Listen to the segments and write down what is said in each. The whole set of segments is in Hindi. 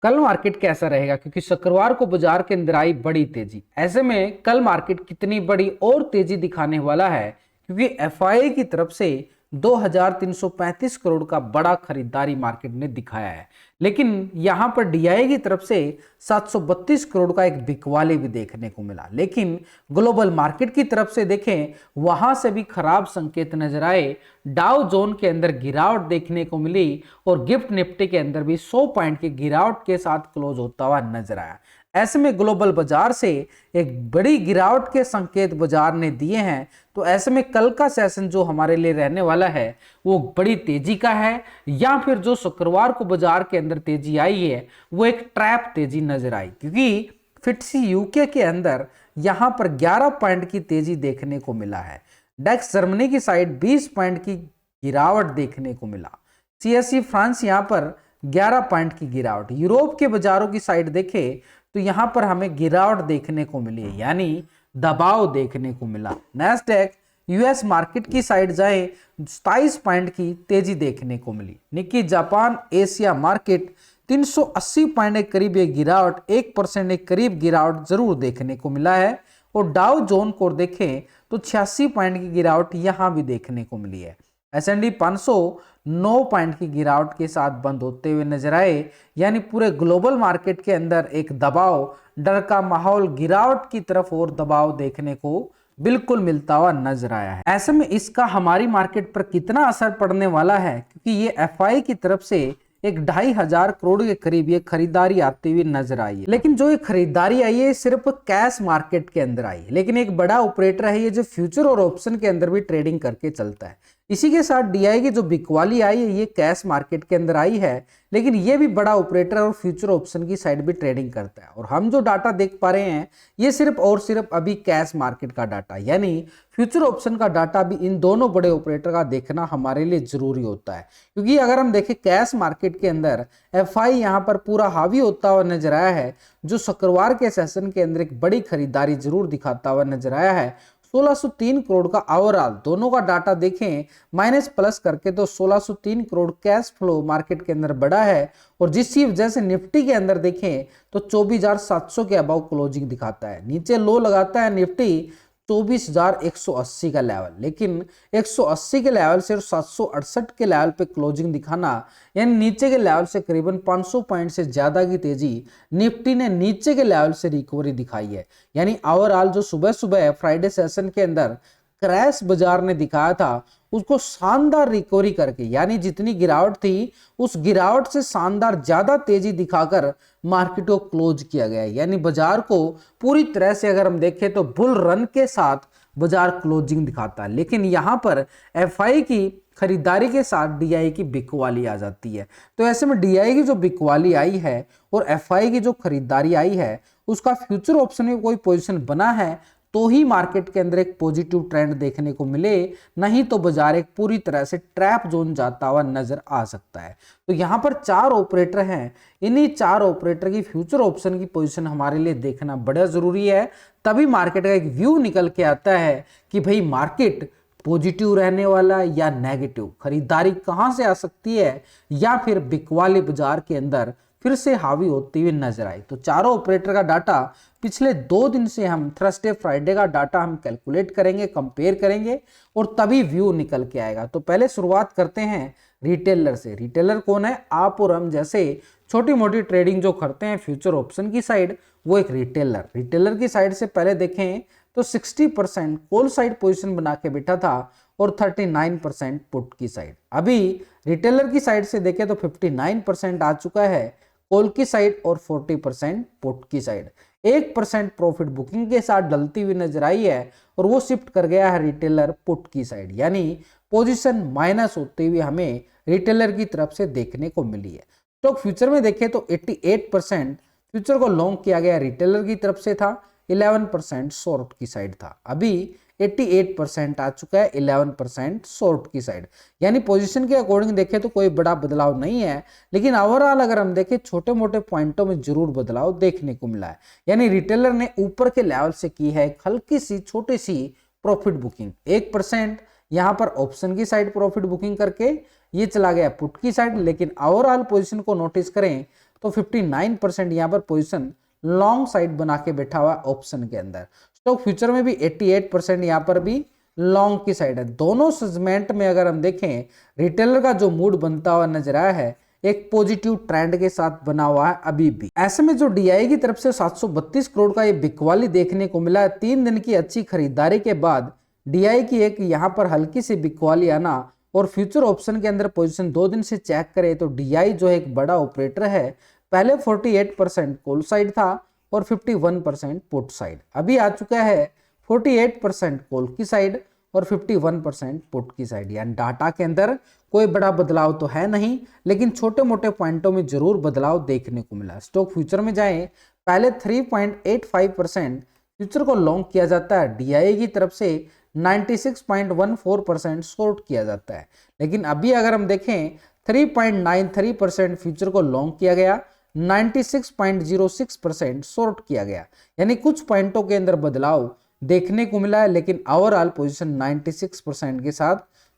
कल मार्केट कैसा रहेगा, क्योंकि शुक्रवार को बाजार के अंदर आई बड़ी तेजी। ऐसे में कल मार्केट कितनी बड़ी और तेजी दिखाने वाला है, क्योंकि एफआईआई की तरफ से 2335 करोड़ का बड़ा खरीदारी मार्केट ने दिखाया है। लेकिन यहां पर डीआई की तरफ से 732 करोड़ का एक बिकवाली भी देखने को मिला। लेकिन ग्लोबल मार्केट की तरफ से देखें, वहां से भी खराब संकेत नजर आए। डाउ जोन के अंदर गिरावट देखने को मिली और गिफ्ट निफ्टी के अंदर भी 100 पॉइंट की गिरावट के साथ क्लोज होता हुआ नजर आया। ऐसे में ग्लोबल बाजार से एक बड़ी गिरावट के संकेत बाजार ने दिए हैं। तो ऐसे में कल का सेशन जो हमारे लिए रहने वाला है वो बड़ी तेजी का है, या फिर जो शुक्रवार को बाजार के अंदर तेजी आई है वो एक ट्रैप तेजी नजर आई, क्योंकि फिट्सी यूके के अंदर यहां पर 11 पॉइंट की तेजी देखने को मिला है। डेक्स जर्मनी की साइड 20 पॉइंट की गिरावट देखने को मिला। सीएसई फ्रांस यहां पर 11 पॉइंट की गिरावट। यूरोप के बाजारों की साइड देखें तो यहां पर हमें गिरावट देखने को मिली है, यानी दबाव देखने को मिला। नेस्डैक यूएस मार्केट की साइड जाए 27 पॉइंट की तेजी देखने को मिली। Nikkei Japan Asia market 380 point के करीब एक गिरावट, 1% एक करीब गिरावट जरूर देखने को मिला है। और डाउ जोन को देखें तो 86 पॉइंट की गिरावट यहां भी देखने को मिली है। S&P 500 9 पॉइंट की गिरावट के साथ बंद होते हुए नजर आए, यानी पूरे ग्लोबल मार्केट के अंदर एक दबाव, डर का माहौल, गिरावट की तरफ और दबाव देखने को बिल्कुल मिलता हुआ नजर आया है। ऐसे में इसका हमारी मार्केट पर कितना असर पड़ने वाला है, क्योंकि ये एफआई की तरफ से एक 2,500 करोड़ के करीब ये खरीदारी आती हुई नजर आई है। लेकिन जो ये खरीदारी आई है सिर्फ कैश मार्केट के अंदर आई है, लेकिन एक बड़ा ऑपरेटर है ये जो फ्यूचर और ऑप्शन के अंदर भी ट्रेडिंग करके चलता है। इसी के साथ डीआई की जो बिकवाली आई है ये कैश मार्केट के अंदर आई है, लेकिन ये भी बड़ा ऑपरेटर और फ्यूचर ऑप्शन की साइड भी ट्रेडिंग करता है। और हम जो डाटा देख पा रहे हैं ये सिर्फ और सिर्फ अभी कैश मार्केट का डाटा, यानी फ्यूचर ऑप्शन का डाटा भी इन दोनों बड़े ऑपरेटर का देखना हमारे लिए जरूरी होता है। क्योंकि अगर हम देखें कैश मार्केट के अंदर एफआई यहां पर पूरा हावी होता हुआ नजर आया है, जो शुक्रवार के सेशन के अंदर एक बड़ी खरीदारी जरूर दिखाता हुआ नजर आया है। 1603 करोड़ का ओवरऑल दोनों का डाटा देखें माइनस प्लस करके तो 1603 करोड़ कैश फ्लो मार्केट के अंदर बढ़ा है। और जिसकी वजह से निफ्टी के अंदर देखें तो 24,700 के अबाउ क्लोजिंग दिखाता है। नीचे लो लगाता है निफ्टी 24,180 का लेवल, लेकिन 180 के लेवल से 768 के लेवल पे क्लोजिंग दिखाना, यानी नीचे के लेवल से करीबन 500 पॉइंट से ज्यादा की तेजी निफ्टी ने नीचे के लेवल से रिकवरी दिखाई है। यानी ओवरऑल जो सुबह सुबह फ्राइडे सेशन के अंदर क्रैश बाजार ने दिखाया था उसको शानदार रिकवरी करके, यानी जितनी गिरावट थी उस गिरावट से शानदार ज्यादा तेजी दिखाकर मार्केट को क्लोज किया गया है। यानी बाजार को पूरी तरह से अगर हम देखें तो बुल रन के साथ बाजार क्लोजिंग दिखाता है। लेकिन यहां पर एफआई की खरीदारी के साथ डीआई की बिकवाली आ जाती है। तो ऐसे में डीआई की जो बिकवाली आई है और एफआई की जो खरीदारी आई है उसका फ्यूचर ऑप्शन में कोई पोजीशन बना है तो ही मार्केट के अंदर एक पॉजिटिव ट्रेंड देखने को मिले, नहीं तो बाजार एक पूरी तरह से ट्रैप जोन जाता हुआ नजर आ सकता है। तो यहां पर 4 ऑपरेटर हैं, इन्हीं 4 ऑपरेटर की फ्यूचर ऑप्शन की पोजीशन हमारे लिए देखना बड़ा जरूरी है। तभी मार्केट का एक व्यू निकल के आता है कि भाई मार्केट पॉजिटिव रहने वाला या नेगेटिव, खरीदारी कहां से आ सकती है, या फिर बिकवाली बाजार के अंदर फिर से हावी होती हुई नजर आई। तो चारों ऑपरेटर का डाटा पिछले 2 दिन से हम थर्सडे फ्राइडे का डाटा हम कैलकुलेट करेंगे, कंपेयर करेंगे और तभी व्यू निकल के आएगा। तो पहले शुरुआत करते हैं रिटेलर से। रिटेलर कौन है? आप और हम जैसे छोटी मोटी ट्रेडिंग जो करते हैं फ्यूचर ऑप्शन की साइड, वो एक रिटेलर। रिटेलर की साइड से पहले देखें तो 60% कॉल साइड पोजीशन बना के बैठा था और 39% पुट की साइड। अभी रिटेलर की साइड से देखें तो 59% आ चुका है कॉल की साइड और 40% पुट की साइड। 1% प्रॉफिट बुकिंग के साथ डलती हुई नजर आई है और वो शिफ्ट कर गया है रिटेलर पुट की साइड, यानी पोजीशन माइनस होते हुए हमें रिटेलर की तरफ से देखने को मिली है। तो फ्यूचर में देखें तो 88% फ्यूचर को लॉन्ग किया गया रिटेलर की तरफ से था, 11% शॉर्ट की साइड था। अभी 88% आ चुका है, 11% शॉर्ट की साइड। यानी पोजीशन के अकॉर्डिंग देखें तो कोई बड़ा बदलाव नहीं है, लेकिन ओवरऑल अगर हम देखें छोटे मोटे पॉइंटों में जरूर बदलाव देखने को मिला है। यानी रिटेलर ने ऊपर के लेवल से की है हल्की सी छोटी सी प्रॉफिट बुकिंग। 1% यहां पर ऑप्शन की साइड प्रॉफिट बुकिंग करके ये चला गया पुट की साइड। लेकिन ओवरऑल पोजीशन को नोटिस करें तो 59% यहाँ पर पोजीशन लॉन्ग साइड बना के बैठा हुआ ऑप्शन के अंदर। स्टॉक फ्यूचर में भी 88% यहाँ पर भी लॉन्ग की साइड है। दोनों सेगमेंट में अगर हम देखें रिटेलर का जो मूड बनता हुआ नजर आया है एक पॉजिटिव ट्रेंड के साथ बना हुआ है अभी भी। ऐसे में जो डीआई की तरफ से 732 करोड़ का ये बिकवाली देखने को मिला है 3 दिन की अच्छी खरीदारी के बाद डीआई की एक यहाँ पर हल्की सी बिकवाली आना और फ्यूचर ऑप्शन के अंदर पोजीशन 2 दिन से चेक करें तो डीआई जो एक बड़ा ऑपरेटर है पहले 48% कॉल साइड था और 51% पुट साइड, अभी आ चुका है 48% कॉल की साइड और 51% पुट की साइड। यानी डाटा के अंदर कोई बड़ा बदलाव तो है नहीं, लेकिन छोटे मोटे पॉइंटों में जरूर बदलाव देखने को मिला। स्टॉक फ्यूचर में जाएं, पहले 3.85% फ्यूचर को लॉन्ग किया जाता है, डीआई की तरफ से 96.14% शॉर्ट किया जाता है। लेकिन अभी अगर हम देखें 3.93% फ्यूचर को लॉन्ग किया गया, 96.06% शॉर्ट किया गया, यानी कुछ पॉइंटों के अंदर बदलाव देखने को मिला है। लेकिन ओवरऑल पोजीशन 96% के साथ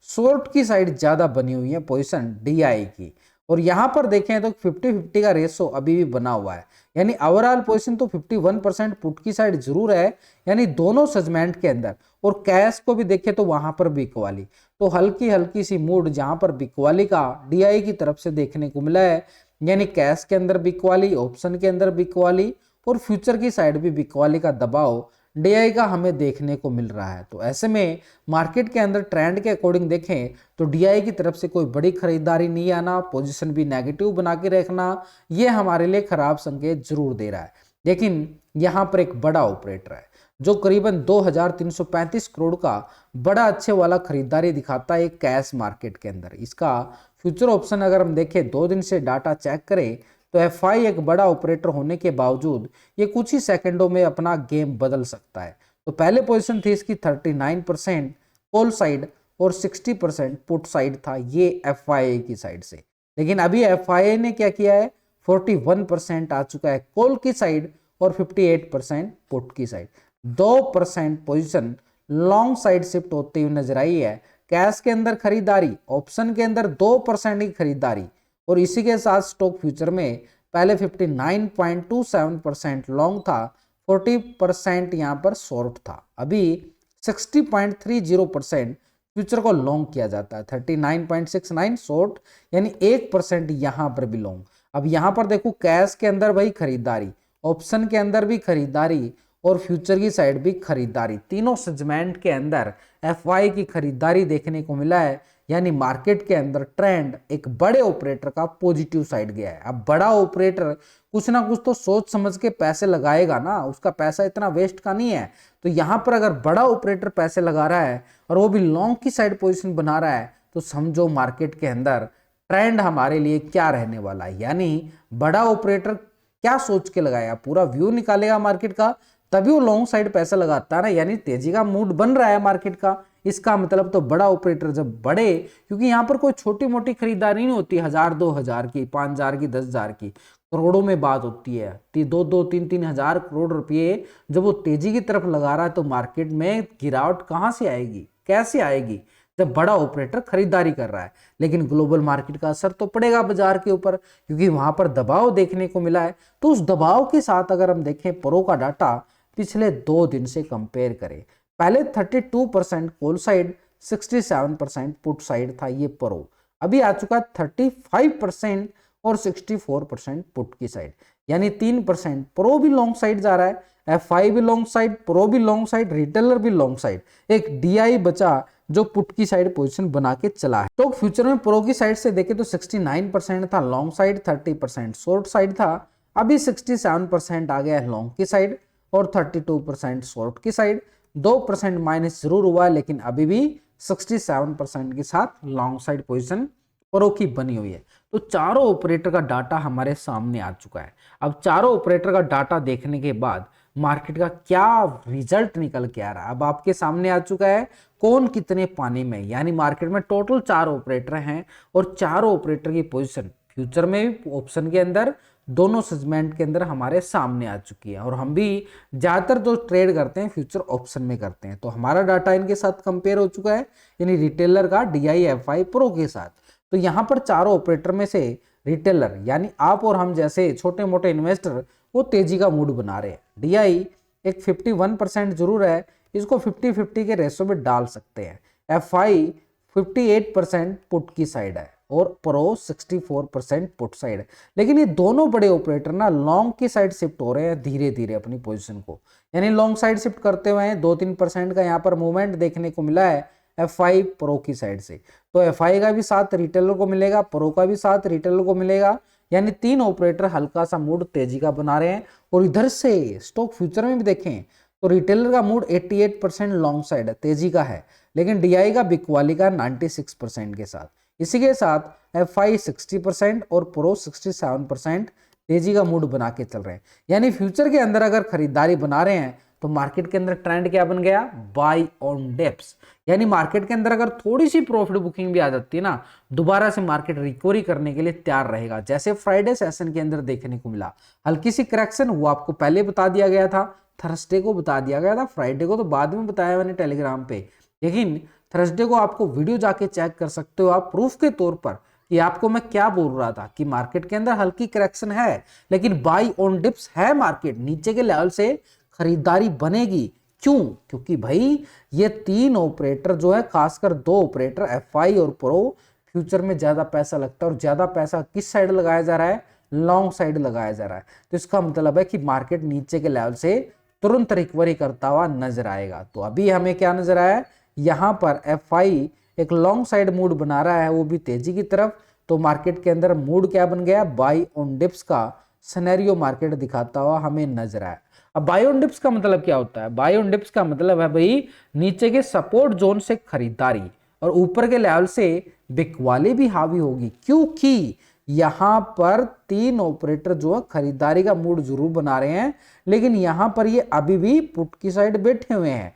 शॉर्ट की साइड ज्यादा बनी हुई है पोजीशन डीआई की। और यहां पर देखें तो 50-50 का रेशो अभी भी बना हुआ है, यानी ओवरऑल पोजीशन तो 51% पुट की साइड जरूर है, यानी दोनों सेगमेंट के अंदर। और कैश को भी देखें तो वहां पर बिकवाली, तो हल्की हल्की सी मूड जहां पर बिकवाली का डीआई की तरफ से देखने को मिला है, यानी कैश के अंदर बिकवाली, ऑप्शन के अंदर बिकवाली और फ्यूचर की साइड भी बिकवाली का दबाव डीआई का हमें देखने को मिल रहा है। तो ऐसे में मार्केट के अंदर ट्रेंड के अकॉर्डिंग देखें तो डीआई की तरफ से कोई बड़ी खरीदारी नहीं आना, पोजीशन भी नेगेटिव बना के रखना, ये हमारे लिए खराब संकेत जरूर दे रहा है। लेकिन यहाँ पर एक बड़ा ऑपरेटर है जो करीबन 2335 करोड़ का बड़ा अच्छे वाला खरीदारी दिखाता है एक कैश मार्केट के अंदर। इसका फ्यूचर ऑप्शन अगर हम देखें 2 दिन से डाटा चेक करें तो एफआई एक बड़ा ऑपरेटर होने के बावजूद ये कुछ ही सेकंडों में अपना गेम बदल सकता है। तो पहले पोजीशन थी इसकी 39% कॉल साइड और 60% पुट साइड था ये एफआई की साइड से। लेकिन अभी एफआई ने क्या किया है 41% आ चुका है कॉल की साइड और 58% पुट की side. 2% position long side shift होती हुई नजर आई है। कैश के अंदर खरीदारी, ऑप्शन के अंदर 2% की खरीदारी और इसी के साथ स्टॉक फ्यूचर में पहले 59.27% लॉन्ग था, 40% यहाँ पर शॉर्ट था, अभी 60.30% फ्यूचर को लॉन्ग किया जाता है, 39.69 शॉर्ट, यानी 1% यहाँ पर भी लॉन्ग। अब यहाँ पर देखो कैश के अंदर भाई खरीदारी, ऑप्शन के अंदर भी खरीदारी और फ्यूचर की साइड भी खरीदारी, तीनों सेगमेंट के अंदर एफआई की खरीदारी देखने को मिला है। यानी मार्केट के अंदर ट्रेंड एक बड़े ऑपरेटर का पॉजिटिव साइड गया है। अब बड़ा ऑपरेटर कुछ ना कुछ तो सोच समझ के पैसे लगाएगा ना, उसका पैसा इतना वेस्ट का नहीं है। तो यहाँ पर अगर बड़ा ऑपरेटर पैसे लगा रहा है और वो भी लॉन्ग की साइड पोजीशन बना रहा है तो समझो मार्केट के अंदर ट्रेंड हमारे लिए क्या रहने वाला है। यानी बड़ा ऑपरेटर क्या सोच के लगाएगा, पूरा व्यू निकालेगा मार्केट का, तभी वो लॉन्ग साइड पैसा लगाता है ना, यानी तेजी का मूड बन रहा है मार्केट का। इसका मतलब तो बड़ा ऑपरेटर जब बड़े, क्योंकि यहाँ पर कोई छोटी मोटी खरीदारी नहीं होती, 1000 2000 की, 5000 की, 10,000 की, करोड़ों में बात होती है। 2-3 हजार करोड़ रुपये जब वो तेजी की तरफ लगा रहा है तो मार्केट में गिरावट कहाँ से आएगी, कैसे आएगी, जब बड़ा ऑपरेटर खरीदारी कर रहा है। लेकिन ग्लोबल मार्केट का असर तो पड़ेगा बाजार के ऊपर, क्योंकि वहां पर दबाव देखने को मिला है। तो उस दबाव के साथ अगर हम देखें प्रो का डाटा पिछले 2 दिन से कंपेयर करें, पहले 32% कॉल साइड, 67% पुट साइड था ये प्रो, अभी आ चुका 35% और 64% पुट की साइड, यानी 3% प्रो भी लॉन्ग साइड जा रहा है, एफआई भी लॉन्ग साइड, प्रो भी लॉन्ग साइड, रिटेलर भी लॉन्ग साइड, एक डीआई बचा जो पुट की साइड पोजीशन बना के चला है। तो फ्यूचर में प्रो की साइड से देखें तो 69% था लॉन्ग साइड, 30% शॉर्ट साइड था, अभी 67% आ गया है लॉन्ग की साइड और 32% शॉर्ट की साइड। 2% माइनस जरूर हुआ है, लेकिन अभी भी 67% के साथ लॉन्ग साइड पोजीशन प्रो की बनी हुई है। तो चारों ऑपरेटर का डाटा हमारे सामने आ चुका है। अब चारों ऑपरेटर का डाटा देखने के बाद मार्केट का क्या रिजल्ट निकल के आ रहा है अब आपके सामने आ चुका है, कौन कितने पानी में। यानी मार्केट में टोटल 4 ऑपरेटर हैं और चारों ऑपरेटर की पोजीशन फ्यूचर में भी, ऑप्शन के अंदर, दोनों सेगमेंट के अंदर हमारे सामने आ चुकी है। और हम भी ज्यादातर जो ट्रेड करते हैं फ्यूचर ऑप्शन में करते हैं, तो हमारा डाटा इनके साथ कंपेयर हो चुका है, यानी रिटेलर का डीआई एफआई प्रो के साथ। तो यहाँ पर चारों ऑपरेटर में से रिटेलर यानी आप और हम जैसे छोटे मोटे इन्वेस्टर वो तेजी का मूड बना रहे हैं। डीआई एक 51% जरूर है, इसको 50-50 के रेशो में डाल सकते हैं। एफआई 58% पुट की साइड है और प्रो 64% पुट साइड है। लेकिन ये दोनों बड़े ऑपरेटर ना लॉन्ग की साइड शिफ्ट हो रहे हैं धीरे धीरे अपनी पोजीशन को, यानी लॉन्ग साइड शिफ्ट करते हुए 2-3% का यहाँ पर मूवमेंट देखने को मिला है एफआई प्रो की साइड से। तो एफआई का भी साथ रिटेलर को मिलेगा, प्रो का भी साथ रिटेलर को मिलेगा, यानी तीन ऑपरेटर हल्का सा मूड तेजी का बना रहे हैं। और इधर से स्टॉक फ्यूचर में भी देखें तो रिटेलर का मूड 88% लॉन्ग साइड है, तेजी का है, लेकिन डीआई का बिकवाली का 96% के साथ। इसी के साथ एफआई 60% और प्रो 67% तेजी का मूड बना के चल रहे हैं। यानी फ्यूचर के अंदर अगर खरीदारी बना रहे हैं तो मार्केट के अंदर ट्रेंड क्या बन गया, बाय ऑन डिप्स। यानी मार्केट के अंदर अगर थोड़ी सी प्रॉफिट बुकिंग भी आ जाती है ना, दोबारा से मार्केट रिकवरी करने के लिए तैयार रहेगा। जैसे फ्राइडे सेशन के अंदर देखने को मिला हल्की सी करेक्शन, वो आपको पहले बता दिया गया था, थर्सडे को बता दिया गया था, फ्राइडे को तो बाद में बताया मैंने टेलीग्राम पे, लेकिन थर्सडे को आपको वीडियो जाके चेक कर सकते हो आप प्रूफ के तौर पर कि आपको मैं क्या बोल रहा था कि मार्केट के अंदर हल्की करेक्शन है लेकिन बाय ऑन डिप्स है, मार्केट नीचे के लेवल से खरीदारी बनेगी। क्यों? क्योंकि भाई ये तीन ऑपरेटर जो है, खासकर दो ऑपरेटर एफआई और प्रो, फ्यूचर में ज्यादा पैसा लगता है और ज्यादा पैसा किस साइड लगाया जा रहा है, लॉन्ग साइड लगाया जा रहा है। तो इसका मतलब है कि मार्केट नीचे के लेवल से तुरंत रिकवरी करता हुआ नजर आएगा। तो अभी हमें क्या नजर आया, यहां पर एफआई एक लॉन्ग साइड मूड बना रहा है, वो भी तेजी की तरफ। तो मार्केट के अंदर मूड क्या बन गया, बाय ऑन डिप्स का सिनेरियो मार्केट दिखाता हुआ हमें नजर आया। अब बाय ऑन डिप्स का मतलब क्या होता है, बाय ऑन डिप्स का मतलब है भाई नीचे के सपोर्ट जोन से खरीदारी और ऊपर के लेवल से बिकवाली भी हावी होगी, क्योंकि यहां पर तीन ऑपरेटर जो है खरीदारी का मूड जरूर बना रहे हैं, लेकिन यहां पर ये अभी भी पुट की साइड बैठे हुए हैं।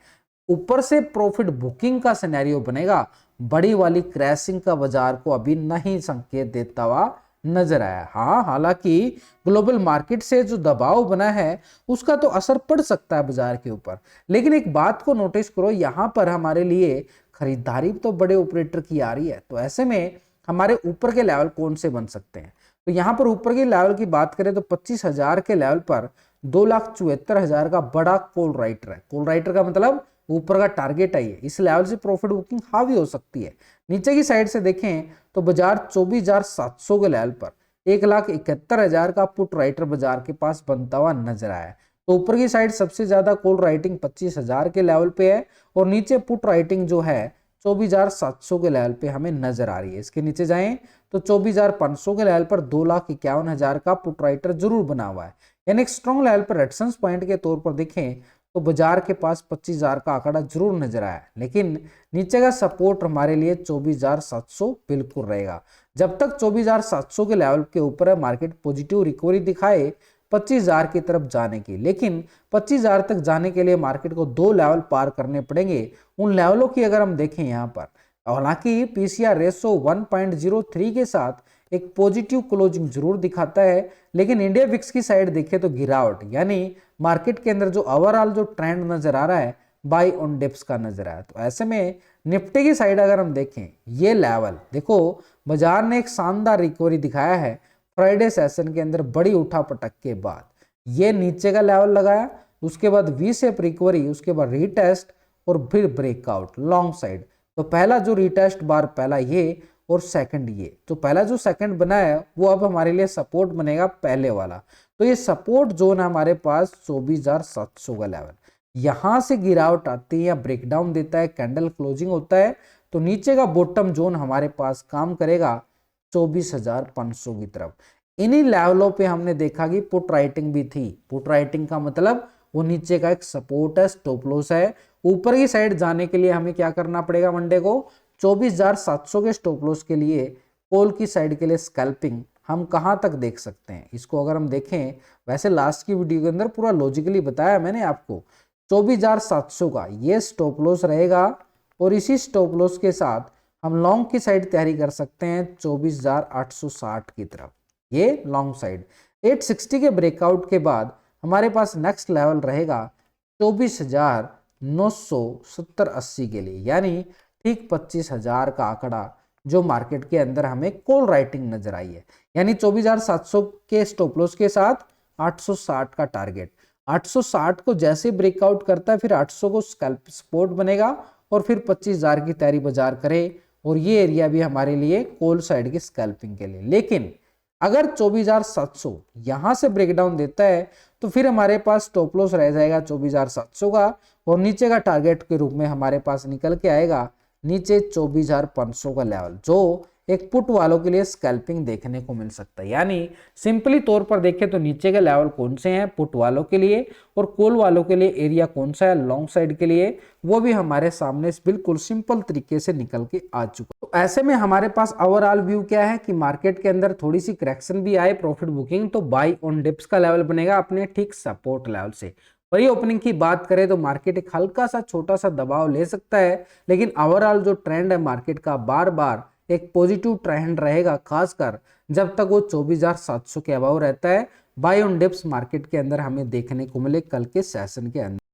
ऊपर से प्रॉफिट बुकिंग का सिनेरियो बनेगा, बड़ी वाली क्रैशिंग का बाजार को अभी नहीं संकेत देता हुआ नजर आया। हाँ, हालांकि ग्लोबल मार्केट से जो दबाव बना है उसका तो असर पड़ सकता है बाजार के ऊपर, लेकिन एक बात को नोटिस करो, यहाँ पर हमारे लिए खरीदारी तो बड़े ऑपरेटर की आ रही है। तो ऐसे में हमारे ऊपर के लेवल कौन से बन सकते हैं, तो यहाँ पर ऊपर के लेवल की बात करें तो 25,000 के लेवल पर 2,74,000 का बड़ा कॉल राइटर है। कॉल राइटर का मतलब ऊपर का टारगेट है ये, इस लेवल से प्रॉफिट बुकिंग हावी हो सकती है। नीचे की साइड से देखें तो बाजार 24,700 के लेवल पर 1,71,000 का पुट राइटर बाजार के पास बनता हुआ नजर आया है। तो ऊपर की साइड सबसे ज्यादा कॉल राइटिंग 25,000 के लेवल पे है और नीचे पुट राइटिंग जो है 24,700 के लेवल पे हमें नजर आ रही है। इसके नीचे जाएं तो 24,500 के लेवल पर 2,51,000 का पुट राइटर जरूर बना हुआ है, यानी एक स्ट्रॉन्ग लेवल पर रेजिस्टेंस पॉइंट के तौर पर देखें तो बाजार के पास 25,000 का आंकड़ा जरूर नजर आया, लेकिन नीचे का सपोर्ट हमारे लिए 24,700 बिल्कुल रहेगा। जब तक 24,700 के लेवल के ऊपर है मार्केट पॉजिटिव रिकवरी दिखाए 25,000 की तरफ जाने की, लेकिन 25,000 तक जाने के लिए मार्केट को दो लेवल पार करने पड़ेंगे। उन लेवलों की अगर हम देखें यहाँ पर, हालांकि पीसीआर रेशो 1.03 के साथ एक पॉजिटिव क्लोजिंग जरूर दिखाता है, लेकिन इंडिया विक्स की साइड देखें तो गिरावट, यानी मार्केट के अंदर जो ओवरऑल जो ट्रेंड नजर आ रहा है बाय ऑन डिप्स का नजर आया। तो ऐसे में निफ्टी की साइड अगर हम देखें, ये लेवल देखो, बाजार ने एक शानदार रिकवरी दिखाया है फ्राइडे सेशन के अंदर बड़ी उठापटक के बाद। ये नीचे का लेवल लगाया, उसके बाद वी शेप रिकवरी, उसके बाद रीटेस्ट और फिर ब्रेकआउट लॉन्ग साइड। तो पहला जो रीटेस्ट बार पहला ये और सेकंड ये, तो पहला जो सेकंड बना है वो अब हमारे लिए सपोर्ट बनेगा पहले वाला। तो ये सपोर्ट जोन है हमारे पास 24,700 का लेवल। यहां से गिरावट आती है या ब्रेकडाउन देता है, कैंडल क्लोजिंग होता है, तो नीचे का बॉटम जोन हमारे पास काम करेगा 24,500 की तरफ। इन्हीं लेवलों पे हमने देखा कि पुट राइटिंग भी थी। पुट राइटिंग का मतलब वो नीचे का एक सपोर्ट है, स्टॉप लॉस है। ऊपर की साइड जाने के लिए हमें क्या करना पड़ेगा, मंडे को 24,700 के स्टॉप लॉस के लिए कॉल की साइड के लिए स्कैल्पिंग हम कहां तक देख सकते हैं। इसको अगर हम देखें, वैसे लास्ट की वीडियो के अंदर पूरा लॉजिकली बताया मैंने आपको, 24,700 का ये स्टॉप लॉस रहेगा और इसी स्टॉप लॉस के साथ हम लॉन्ग की साइड तैयारी कर सकते हैं 24,860 की तरफ, ये लॉन्ग साइड। 860 के ब्रेकआउट के बाद हमारे पास नेक्स्ट लेवल रहेगा 24,970-80 के लिए, यानी ठीक 25,000 का आंकड़ा जो मार्केट के अंदर हमें कॉल राइटिंग नजर आई है। यानी 24,700 के स्टॉप लॉस के साथ 860 का टारगेट। 860 को जैसे ब्रेकआउट करता है फिर 800 को स्कैल्प सपोर्ट बनेगा और फिर 25,000 की तैयारी बाजार करे और ये एरिया भी हमारे लिए कॉल साइड की स्कैल्पिंग के लिए। लेकिन अगर 24,700 यहां से ब्रेकडाउन देता है तो फिर हमारे पास स्टॉप लॉस रह जाएगा 24,700 का और नीचे का टारगेट के रूप में हमारे पास निकल के आएगा नीचे 24,500 का लेवल, जो एक पुट वालों के लिए स्कैल्पिंग देखने को मिल सकता है। यानी सिंपली तौर पर देखें तो नीचे के लेवल कौन से हैं पुट वालों के लिए और कॉल वालों के लिए एरिया कौन सा है लॉन्ग साइड के लिए, वो भी हमारे सामने बिल्कुल सिंपल तरीके से निकल के आ चुका। तो ऐसे में हमारे पास ओवरऑल व्यू क्या है कि मार्केट के अंदर थोड़ी सी करेक्शन भी आए प्रॉफिट बुकिंग तो बाई ऑन डिप्स का लेवल बनेगा अपने ठीक सपोर्ट लेवल से। वही ओपनिंग की बात करें तो मार्केट एक हल्का सा छोटा सा दबाव ले सकता है, लेकिन ओवरऑल जो ट्रेंड है मार्केट का बार बार एक पॉजिटिव ट्रेंड रहेगा, खासकर जब तक वो 24,700 के अभाव रहता है। बाय ऑन डिप्स मार्केट के अंदर हमें देखने को मिले कल के सेशन के अंदर।